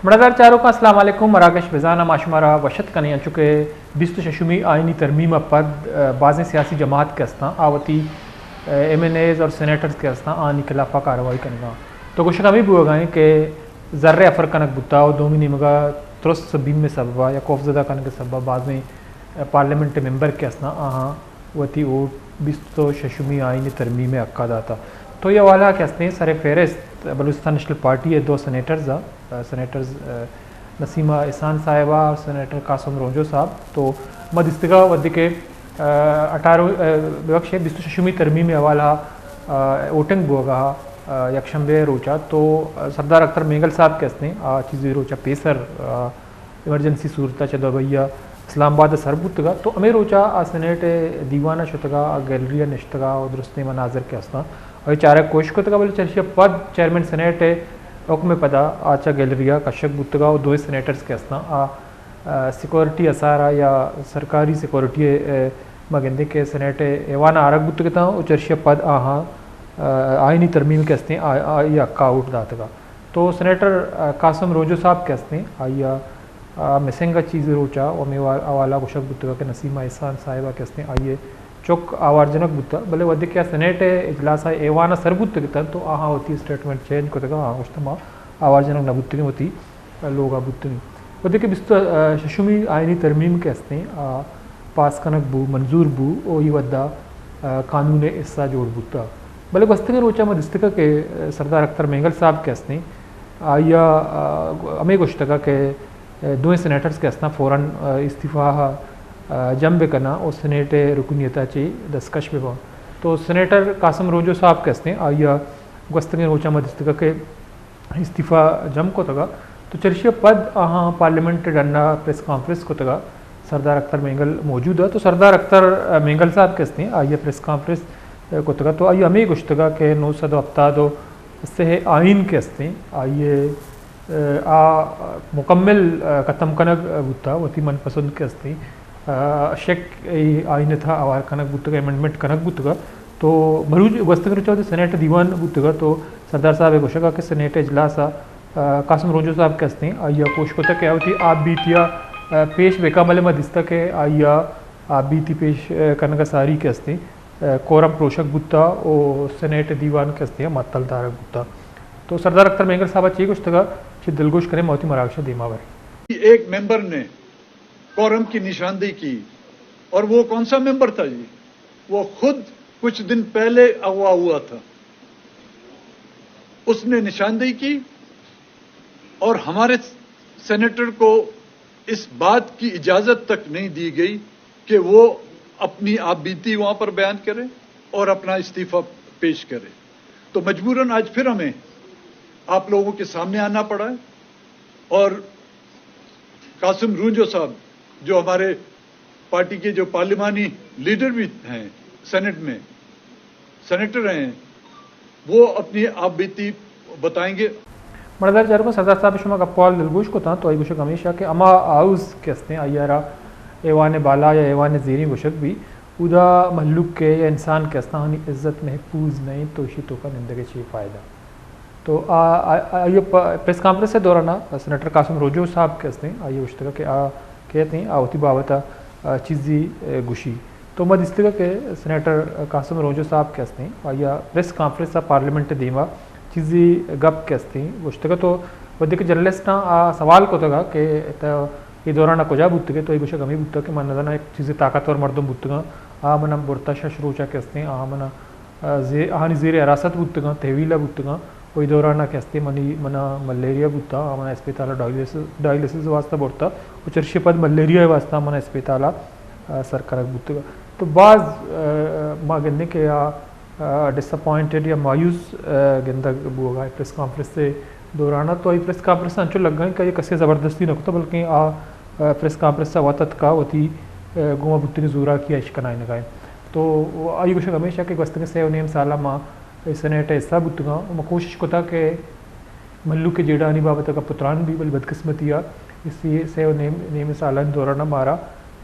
मड़ादार चारों का अस्सलाम वालेकुम मराकश बिजाना माशमारा वशत कने चुके बिस्त शशुमी आइनी तरमीम पद बाज़ सियासी जमात के अस्ता आवती MNAs और सेनेटर्स के अस्ता आनी खिलाफा कार्रवाई करेगा तो कुछ कमी भी होगा कि ज़र्रे अफर कनक बुता और दोमिनी मगा तुरस्त सबीम में सबा या खौफजदा कनक के सबा बाज़ पार्लियामेंट मेंबर के अस्ता आहाँ वती वोट बिस्त शशुमी आइनी तरमीम अक्का दाता तो ये वाला के अस्ते सर फहरिस्त बलूचिस्तान नेशनल पार्टी है दो सेनेटर्स नसीमा एहसान साहिबा और सेनेटर कासम रोंजो साहब तो मदिस्तगा वदी के 18 बिस्तु शशुमी तरमीम हवाला वोटिंग बोगा यकशंबे रोचा तो सरदार अख्तर मेंगल साहब के हंसने चीज़ रोचा पेसर इमरजेंसी सूरत चद भैया इस्लामाबाद सरबुतगा तो अमे रोचा सेनेट दीवाना शुतगा गैलरिया निश्तगा और दुरुस्ते मनाजर के हंसना और चारा कोश को तगा बोले चर्चिया पद चेयरमैन सेनेट हुक्म पदा आचा गैलरिया कशक बुतगा और दो सेनेटर्स के हंसना सिक्योरिटी असारा या सरकारी सिक्योरिटी मगंदे के सेनेट एवाना आरग बुतगता और चर्चिया पद आहा आइनी तरमीम के हंसते आइया अक्का आउट दातगा तो सेनेटर कासम रोजो साहब के हंसते आइया मिसेंगा चीज़ रोचा और मेवा अवाला कुशक बुतगा के नसीमा एहसान साहिबा के हंसते आइए चौक आवारजनक बुता भले वधि क्या सेनेट इजलास एवाना सरबुत तो आहा होती स्टेटमेंट चेंज को तक हाँ उस्तमा आवारजनक नबुत्तनी होती लोग बुत्तनी वधि के बिस्त शशुमी आइनी तरमीम के हंसते पास कनक बू मंजूर बू ओ ये वद्दा कानून हिस्सा जोड़ बुता भले वस्तु रोचा में दिस्तका के सरदार अख्तर मेंगल साहब के हंसते आया अमे गुश्तगा के दो सेनेटर्स के हंसना फ़ौरन इस्तीफ़ा जंब करना और सेनेट रुकनीता ची दस्कश में तो सेनेटर कासम रोजो साहब के हंसते आया गस्तगे रोचा मदस्तगा के इस्तीफ़ा जम को तगा तो चर्चिया पद आहाँ पार्लियामेंट डंडा प्रेस कॉन्फ्रेंस को तगा सरदार अख्तर मेंगल मौजूद है तो सरदार अख्तर मेंगल साहब के हंसते आइए प्रेस कॉन्फ्रेंस को तगा तो आइए हमें गुश्तगा के 900 हफ्ता दो इससे आइन के हंसते आइए मुकम्मल ख़त्म कनक बुता वती मनपसंद के हंसते शेक आइन था आवार कनक बुतगा अमेंडमेंट कनक बुतगा तो मरूज वस्तगर चौथे सेनेट दीवान बुतगा तो सरदार साहब गोशगा के सेनेट इजलास कासम रोजो साहब के हंसते आइया कोश को तक होती आप बीतिया पेश बेकामल मदिस्ता के आइया आप बीती पेश कनक सारी के हंसते कोरम प्रोशक बुता और सेनेट दीवान के हंसते मतल धारक बुता तो सरदार अख्तर मेंगल साहब ची कुछ तगा ची दिलगोश करें मोती मराक्षा दीमावर एक मेंबर ने कोरम की निशानदेही की और वो कौन सा मेंबर था जी? वो खुद कुछ दिन पहले अगवा हुआ था, उसने निशानदेही की और हमारे सेनेटर को इस बात की इजाजत तक नहीं दी गई कि वो अपनी आपबीती वहां पर बयान करे और अपना इस्तीफा पेश करे। तो मजबूरन आज फिर हमें आप लोगों के सामने आना पड़ा है और कासिम रूंजो साहब जो हमारे पार्टी के जो पार्लिमानी लीडर भी हैं, सेनेट में सेनेटर हैं, वो अपनी आपबीती बताएंगे। मर्दार चारों सरदार साहब शुमा कप्पाल दिलगोश को था तो आई गुशक हमेशा के अमा हाउस के हंसते आयारा एवान बाला या एवान ज़ेरी गुशक भी उदा महलूक के या इंसान के हंसना हनी इज़्ज़त महफूज नहीं तो शितो का निंदे ची फ़ायदा तो ये प्रेस कॉन्फ्रेंस से दौरान सेनेटर कासिम रोजो साहब के हंसते आइए उश्तगा के कहते हैं आवती बाबता चीज़ी गुशी तो मद इस्तगा के सेनेटर कासिम रोजो साहब के हंसते आइया प्रेस कॉन्फ्रेंस पार्लियामेंट दीमा चीज़ी गप के हंसते उश्तगा तो वधिक जर्नलिस्ट सवाल को तगा के ये दौरान कुजा बुतगे तो ये गुशा गमी बुतगा के मन एक चीज़ें ताकतवर मर्दम बुतगा मना बुरता शशरोचा के हंसते मना आहानी ज़ेर हिरासत बुतगा तहवीला बुतगा वही दौरान के हंसते मनी मना मलेरिया बुता मना अस्पताल डायलिसिस वास्ता बोरता और चर्चे पद मलेरिया वास्ता मना अस्पताल सरकार बुतगा तो बाज़ माँ गंदे के या डिसअपॉइंटेड या मायूस गंदा बुआ प्रेस कॉन्फ्रेंस से दौरान तो ये प्रेस कॉन्फ्रेंस अंचो लग गए कि ये कसे ज़बरदस्ती नकता बल्कि प्रेस कॉन्फ्रेंस से वतत का वती गुमा बुतनी ज़ूरा की इश्कनाई नगाए तो आई कुछ हमेशा के वस्तु से नेम साला माँ सेनेट हिस्सा बुतगा मैं कोशिश को था कि मल्लू के जेड़ा नहीं बाबत का पुत्रान भी बल बदकिस्मती आ इसलिए से नेम साल दौरान हमारा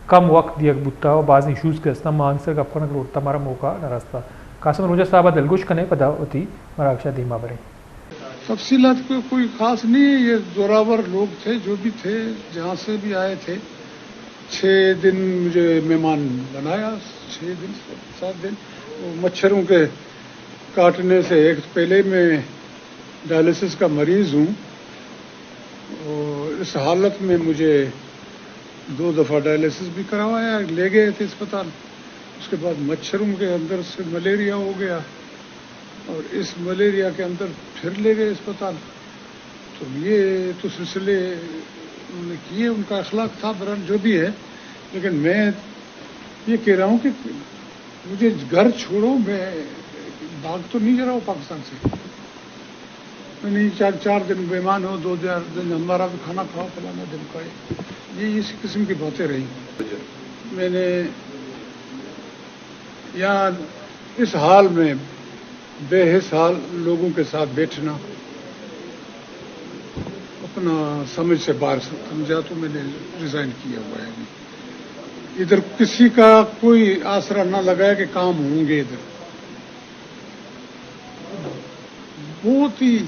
कम वक्त दिया बुता और बाज़ इशूज़ के हंसना मां आंसर का रोता हमारा मौका न रास्ता कासिम रोजा साहब दिलगुश कने पदा होती मराक्षा दीमा बरे तफसीलात कोई खास नहीं है। ये जोरावर लोग थे, जो भी थे, जहाँ से भी आए थे। 6 दिन मुझे मेहमान बनाया, 6 दिन 7 दिन। वो मच्छरों के काटने से एक पहले मैं डायलिसिस का मरीज हूँ, और इस हालत में मुझे 2 दफ़ा डायलिसिस भी करवाया, ले गए थे अस्पताल। उसके बाद मच्छरों के अंदर से मलेरिया हो गया, और इस मलेरिया के अंदर फिर ले गए अस्पताल। तो ये तो सिलसिले उन्होंने किए, उनका अखलाक था, बहरहाल जो भी है। लेकिन मैं ये कह रहा हूँ कि मुझे घर छोड़ो, मैं भाग तो नहीं जा रहा हूँ पाकिस्तान से। मैं नहीं 4 दिन मेहमान हो, 2 दिन हमारा भी खाना खाओ, फलाना दिन खाए, ये इसी किस्म की बातें रही। मैंने यहाँ इस हाल में बेहिस हाल लोगों के साथ बैठना अपना समझ से बाहर समझा, तो मैंने रिजाइन किया हुआ है। इधर किसी का कोई आसरा ना लगाया कि काम होंगे, इधर बहुत ही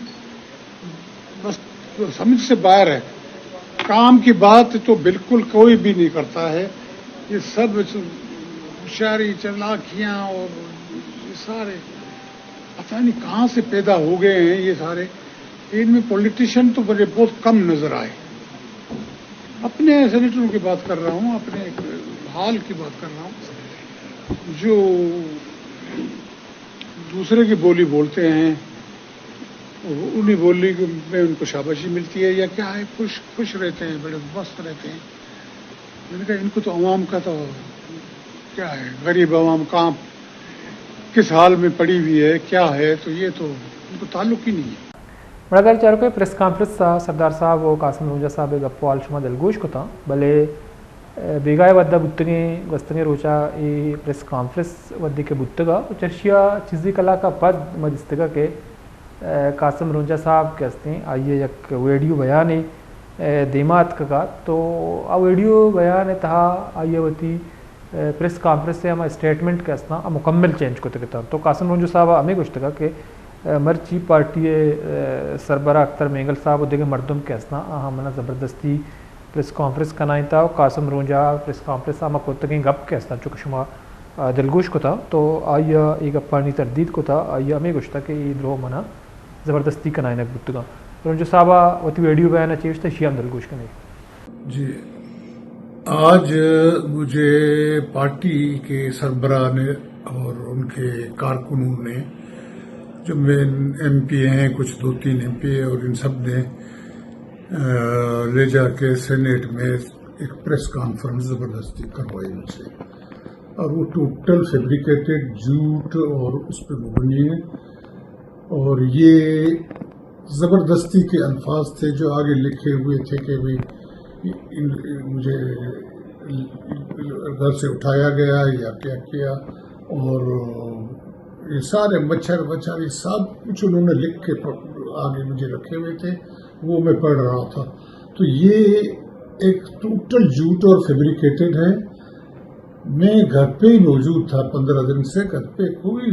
बस समझ से बाहर है। काम की बात तो बिल्कुल कोई भी नहीं करता है। ये सब होशियारी, चालाकियां और ये सारे पता नहीं कहाँ से पैदा हो गए हैं ये सारे। इनमें पॉलिटिशियन तो मुझे बहुत कम नजर आए। अपने सेनेटरों की बात कर रहा हूँ, अपने हाल की बात कर रहा हूँ, जो दूसरे की बोली बोलते हैं, उन्हीं बोली में उनको शाबाशी मिलती है या क्या है, खुश रहते हैं, बड़े मस्त रहते हैं। मैंने कहा इनको तो अवाम का तो क्या है, गरीब अवाम कहाँ किस हाल में पड़ी हुई है, क्या है, तो ये तो उनको ताल्लुक ही नहीं है। बड़ा चारों प्रेस कॉन्फ्रेंस सरदार साहब वो कासिम रोजा साहब गप्पो आलशमा दलगोश को था भले बेगाय वद्दा बुत्तगे वस्तगे रोचा ये प्रेस कॉन्फ्रेंस वद्दी के बुत्तगा चर्चिया चीज़ी कला का पद मजिस्तगा के कासिम रोजा साहब के हस्ते आइए एक वीडियो बयान है देमात का, तो आ वीडियो बयान है तहा आइए वती प्रेस कॉन्फ्रेंस से हम स्टेटमेंट के हस्ता मुकम्मल चेंज को तक तो कासिम रोजा साहब हमें कुछ तक के मर्ची पार्टी सरबरा अख्तर मेंगल साहब उदे मरदम के हंसना हमना ज़बरदस्ती प्रेस कॉन्फ्रेंस कनाई था। कासिम रोजा प्रेस कॉन्फ्रेंस आमा को तक गप के हंसना चुक शुमा दिलगोश को था, तो आइया एक गप्पानी तरदीद को था आइया हमें कुछ था कि द्रोह मना ज़बरदस्ती कनाई नक बुतगा रोजा साहब वती वीडियो बयान चेज था शियाम दिलगोश के नहीं जी। आज मुझे पार्टी के सरबरा ने और उनके कारकुनों ने, जो मेन एमपी हैं, कुछ 2-3 एमपी हैं, और इन सब ने ले जाके सेनेट में एक प्रेस कॉन्फ्रेंस ज़बरदस्ती करवाई मुझसे, और वो टोटल फैब्रिकेटेड झूठ और उस पर मुबनी है। और ये ज़बरदस्ती के अल्फाज थे जो आगे लिखे हुए थे कि भाई मुझे घर से उठाया गया या क्या किया, और ये सारे मच्छर ये सब कुछ उन्होंने लिख के आगे मुझे रखे हुए थे, वो मैं पढ़ रहा था। तो ये एक टोटल झूठ और फैब्रिकेटेड है। मैं घर पे ही मौजूद था 15 दिन से, घर पे कोई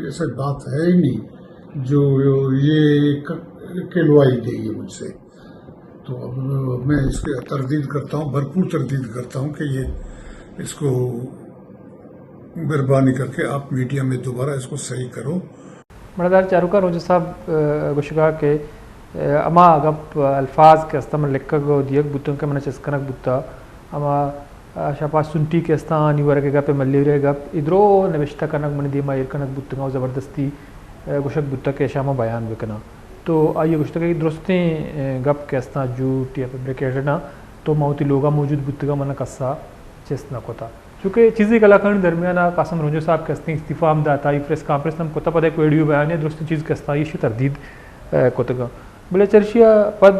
ऐसा बात है ही नहीं जो ये कहलवाई गई है मुझसे। तो अब मैं इसके तरदीद करता हूँ, भरपूर तरदीद करता हूँ कि ये इसको मेहरबानी करके आप मीडिया में दोबारा इसको सही करो। मरदार चारुका रोजा साहब गुशगा के अमा गप अल्फाज के अस्ता मन लिखक दियक बुतों के मन चस्कनक बुत्ता अमा शपा सुनटी के अस्ता निवर के गप मल्लीरे गप इधरो नविश्ता कनक मन दिमा इरकनक बुत्तगा ज़बरदस्ती गुशक बुत्ता के शामा बयान बिकना। तो आइए गुश्ता के दुरुस्ते गप के अस्ता झूठ या फैब्रिकेटेड ना तो माउती लोगा मौजूद बुत्तगा मन कस्सा चेस्ना को था, चूँकि चीज़ी कलाकार दरमियान कासिम रोजा साहब के हस्ते इस्तीफ़ा आमदाता प्रेस कॉन्फ्रेंस हम कोता पद एक वीडियो बयान है दुरुस्त चीज़ के हस्ता ये तरदीद कोतगा बोले चर्चिया पद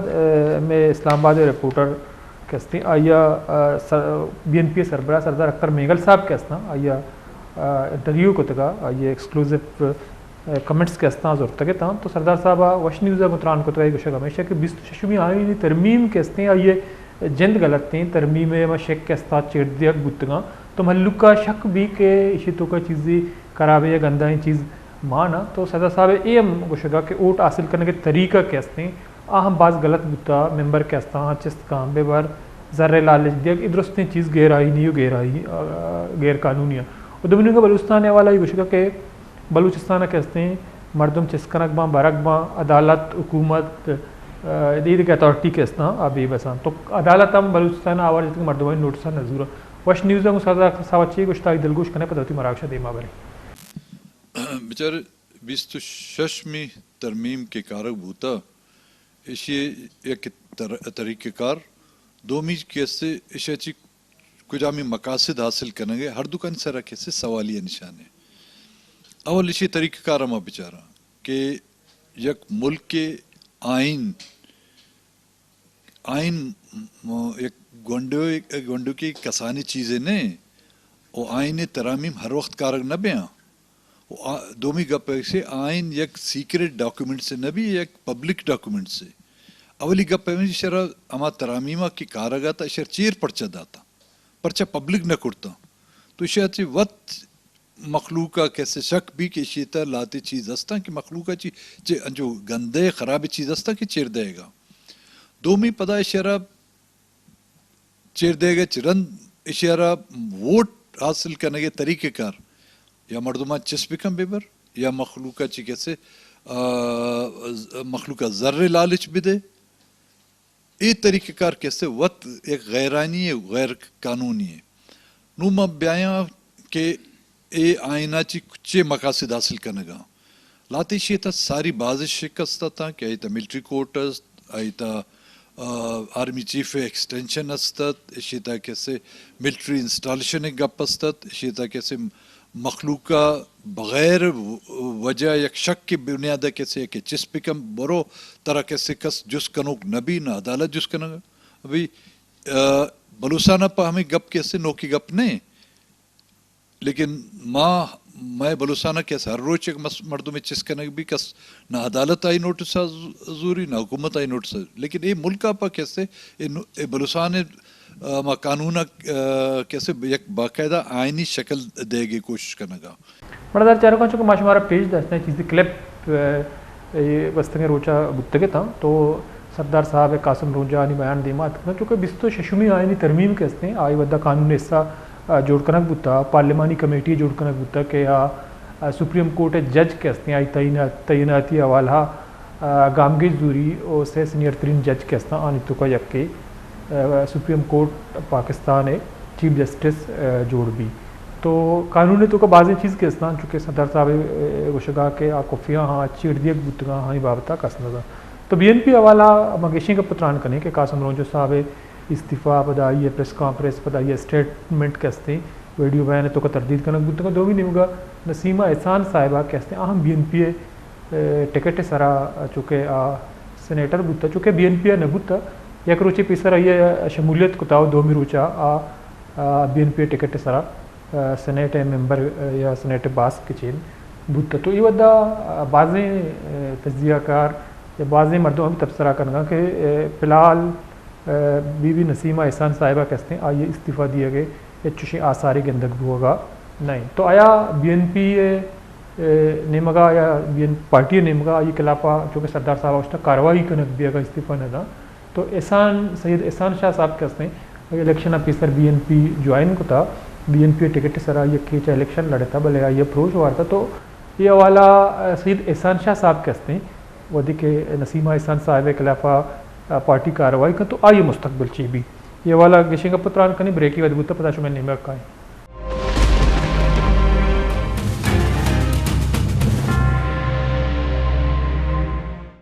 में इस्लामाबाद रिपोर्टर के हस्ते आइया BNP सरबरा सरदार अख्तर मेंगल साहब के हस्ता आइया इंटरव्यू कोतगा आइए एक्सक्लूसिव कमेंट्स के हस्ता जोर तक था। तो सरदार साहब वश न्यूज़ मुतरान कोतगा गुशक हमेशा कि 20 आईनी तरमीम के हस्ते आइए जिंद गलत थी तरमीम में शेख के हस्ता चेड़ दिया बुतगा, तो मल्लुक का शक भी के इशितों का चीज़ी खराब है या गंदा ही चीज़ माना तो सदर साहब ये हम गुशगा कि वोट हासिल करने के तरीका कैसे हम बाज गलत बुता मेंबर कैसा हाँ चिस्त काम बेबार ज़र्रे लालच दिया कि दुरुस्त चीज़ गैराई नहीं गैराई गैर कानूनी है और दोनों का बलूचिस्तान वाला ही गुशगा के बलूचिस्तान कैसे मरदम चिस्कनक बा बरक बा अदालत हुकूमत ईद के अथॉरिटी के इस्ता अभी बसान तो अदालत हम बलूचिस्तान आवाज जितने मरदम नोटिस नजूर वश न्यूज़ को सदा सावची गुश्ता दिलगुश करने पदवती मराक्षा देमा बने बिचारे 26वीं तरमीम के कारक भूता इशी एक तरीक़ेकार दोमी कैसे इशाची कुजामी मकासद हासिल करेंगे हर दुकान से रखे से सवालिया निशान है अवल इसी तरीक़ेकार हम बेचारा कि यक मुल्क के आइन एक गोंडो की कसानी चीज़ें ने और आइन तरामीम हर वक्त कारक न बयां दोमी गप से आइन एक सीक्रेट डॉक्यूमेंट से न भी एक पब्लिक डॉक्यूमेंट से अवली गप में शरा अमा तरामीमा की कारगा था शर चीर पर्चा दाता पर्चा पब्लिक न कुड़ता तो शायद वत मखलूका कैसे शक भी कि शीता लाती चीज़ हस्ता कि मखलूका चीज जो गंदे खराब चीज़ हस्ता कि चेर देगा दोमी पदा इशारा चेर देगा चिरन इशारा वोट हासिल करने के तरीक़ेकार या मर्दुमा चिस्पिकम बेबर या मखलूका ची कैसे मखलूका ज़र्रे लालच भी दे ये तरीक़ेकार कैसे वत एक गैरानी है गैर कानूनी है नुमा ब्याया के ए आइना ची कुछ मकासद हासिल करने का लाती शीता सारी बाजिश शिकस्त था कि आयता मिलिट्री कोर्टस आयता आर्मी चीफ एक्सटेंशन अस्तात शीता कैसे मिलिट्री इंस्टॉलेशन एक गप अस्तात शीता कैसे मखलूका बगैर वजह एक शक की बुनियाद कैसे कि चिस्पिकम बरो तरह कैसे कस जुस कनोक नबी ना अदालत जुस कनगा अभी बलूसाना पर हमें गप कैसे नोकी गप नहीं लेकिन मैं बलूसाना कैसे हर रोज एक मर्दों में चिस्कने भी कस ना अदालत आई नोटिस जरूरी ना हुकूमत आई नोटिस लेकिन ये मुल्क पर कैसे ये बलूसाने कानून कैसे एक बाकायदा आईनी शक्ल देगी कोशिश करने का बड़ा चारों का चूँकि माश हमारा पेज दसना चीज़ें क्लिप वस्तंगे रोचा गुत्तगे था तो सरदार साहब कासम रोजा ने बयान दीमा चूँकि बिस्तो शशुमी आईनी तरमीम के हस्ते आई वद्दा कानून हिस्सा जोड़ कनक बुता पार्लिमानी कमेटी जोड़ कनक बुता के या सुप्रीम कोर्ट जज के हस्ते आई तैनाती हवाला गामगे जूरी और से सीनियर तरीन जज के हस्ता आनी तो का यक्के सुप्रीम कोर्ट पाकिस्तान है चीफ जस्टिस जोड़ भी तो कानून तो का बाज़ चीज़ के इस्तान चूँकि सदर साहब गुशगा के आकुफिया हाँ चिड़दियक बुतगा हाँ बाबता कसनगा तो BNP हवाला मगेशी का पुत्रान कने के कासम रोजो साहब इस्तीफ़ा पदाई प्रेस कॉन्फ्रेंस पदाई स्टेटमेंट कहते वीडियो बयान तो का तरदीद कनक बुतगा दो भी निमगा नसीमा एहसान साहिबा कहते अहम BNP टिकट सरा चूँकि सेनेटर बुता चूँकि BNP न बुता एक रुचि पिसर ये शमूलियत कुताव दो मी रुचा BNP टिकट सरा सेनेट मेंबर या सेनेट बास के चेन बुत तो ये वद्दा बाज़े तजियाकार या बाज़े मर्दों में तबसरा करना कि फ़िलहाल बीबी नसीमा एहसान साहिबा कहते हैं आइए इस्तीफ़ा दिए गए ये चुशी आसारी के अंदर होगा नहीं तो आया BNP नेमगा या पार्टी नेमगा ये खिलाफा जो कि सरदार साहब उसने कार्रवाई करने दिया गया इस्तीफ़ा न था तो सैयद एहसान शाह साहब कहते हैं इलेक्शन ऑफिसर BNP ज्वाइन को था BNP टिकट सरा ये खींचा इलेक्शन लड़े था भले ये अप्रोच हुआ था तो ये वाला सैयद एहसान शाह साहब कहते हैं वही के नसीमा एहसान साहब के खिलाफा पार्टी कार्रवाई का तो आइए मुस्तकबिल ची भी ये वाला गिशिंग पुत्रान कनी ब्रेक की वजह पता शुमें नहीं मैं का